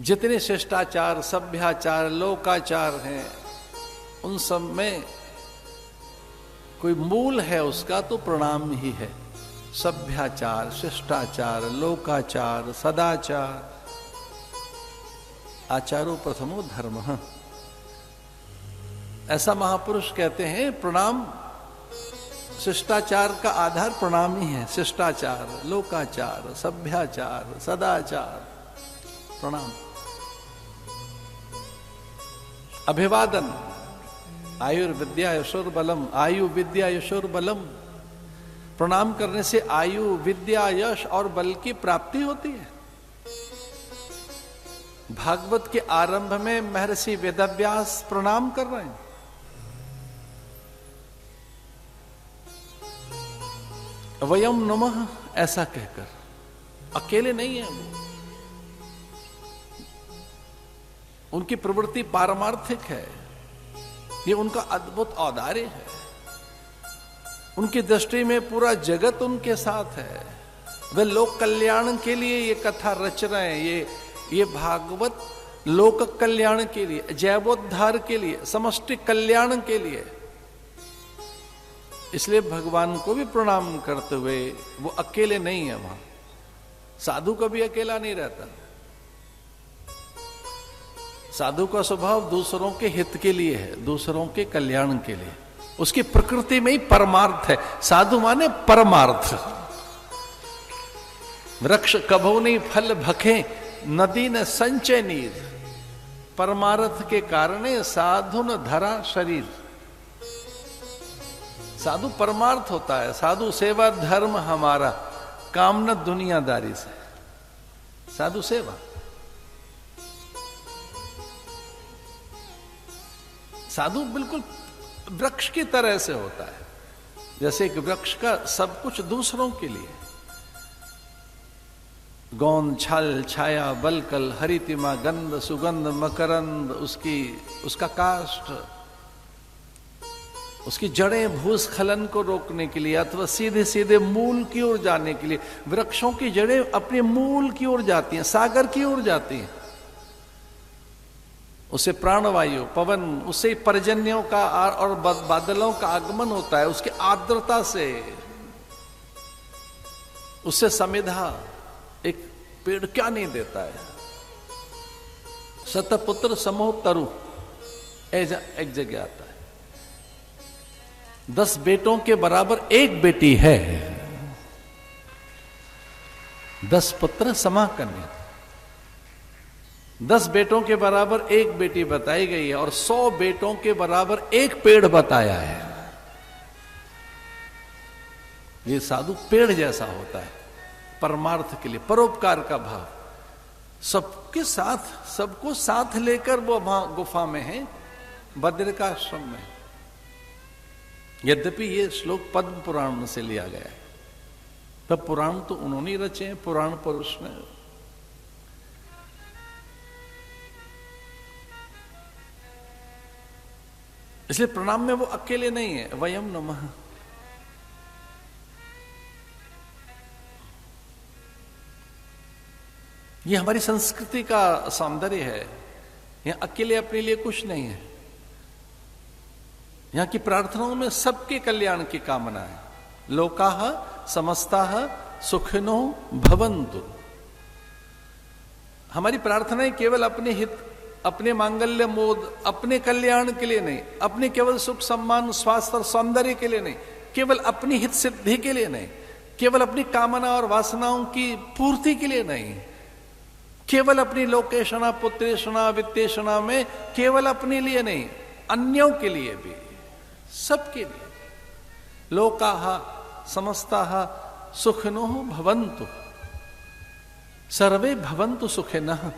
जितने शिष्टाचार, सभ्याचार, लोकाचार हैं, उन सब में कोई मूल है उसका तो प्रणाम ही है। सभ्याचार, शिष्टाचार, लोकाचार, सदाचार, आचारो प्रथमो धर्मः, ऐसा महापुरुष कहते हैं। प्रणाम, शिष्टाचार का आधार प्रणाम ही है। शिष्टाचार, लोकाचार, सभ्याचार, सदाचार, प्रणाम। अभिवादन, आयुर्विद्या यशोर्बलम, आयु विद्या यशोर्बलम। प्रणाम करने से आयु, विद्या, यश और बल की प्राप्ति होती है। भागवत के आरंभ में महर्षि वेदव्यास प्रणाम कर रहे हैं। वयम नमः ऐसा कहकर, अकेले नहीं है वो, उनकी प्रवृत्ति पारमार्थिक है। ये उनका अद्भुत औदार्य है। उनकी दृष्टि में पूरा जगत उनके साथ है। वे लोक कल्याण के लिए ये कथा रच रहे हैं। ये भागवत लोक कल्याण के लिए, जैवोद्धार के लिए, समष्टि कल्याण के लिए। इसलिए भगवान को भी प्रणाम करते हुए, वो अकेले नहीं है वहां। साधु कभी अकेला नहीं रहता। साधु का स्वभाव दूसरों के हित के लिए है, दूसरों के कल्याण के लिए। उसकी प्रकृति में ही परमार्थ है। साधु माने परमार्थ। वृक्ष कभू नहीं फल भखे, नदी न संचय नीर। परमार्थ के कारण साधु न धरा शरीर। साधु परमार्थ होता है। साधु सेवा धर्म हमारा, काम न दुनियादारी से। साधु सेवा, साधु बिल्कुल वृक्ष की तरह से होता है। जैसे एक वृक्ष का सब कुछ दूसरों के लिए, गोंद, छाल, छाया, बलकल, हरितिमा, गंध, सुगंध, मकरंद, उसका काष्ठ, उसकी जड़ें भूस्खलन को रोकने के लिए अथवा सीधे सीधे मूल की ओर जाने के लिए। वृक्षों की जड़ें अपने मूल की ओर जाती हैं, सागर की ओर जाती हैं। उससे प्राणवायु, पवन, उससे पर्जन्यों का और बादलों का आगमन होता है। उसकी आर्द्रता से, उससे समिधा। एक पेड़ क्या नहीं देता है। शतपुत्र समो तरु, एक जगह आता है। 10 बेटों के बराबर एक बेटी है। 10 पुत्र समा कन्या। 10 बेटों के बराबर एक बेटी बताई गई है और 100 बेटों के बराबर एक पेड़ बताया है। ये साधु पेड़ जैसा होता है, परमार्थ के लिए, परोपकार का भाव। सबके साथ, सबको साथ लेकर वो वहां गुफा में है, बद्रिकाश्रम में। यद्यपि ये श्लोक पद्म पुराण से लिया गया है। तब पुराण तो उन्होंने रचे हैं, पुराण पुरुष ने। इसलिए प्रणाम में वो अकेले नहीं है। वयम नमः, ये हमारी संस्कृति का सौंदर्य है। यहां अकेले अपने लिए कुछ नहीं है। यहां की प्रार्थनाओं में सबके कल्याण की कामना है। लोकाः समस्ताः सुखिनो भवन्तु। हमारी प्रार्थनाएं केवल अपने हित, अपने मांगल्य मोद, अपने कल्याण के लिए नहीं, अपने केवल सुख सम्मान स्वास्थ्य और सौंदर्य के लिए नहीं, केवल अपनी हित सिद्धि के लिए नहीं, केवल अपनी कामना और वासनाओं की पूर्ति के लिए नहीं, केवल अपनी लोकेशना, पुत्रेशना, वित्तेशना में केवल अपने लिए नहीं, अन्यों के लिए भी, सबके लिए। लोकाः समस्ताः सुखिनो भवन्तु, सर्वे भवन्तु सुखिनः।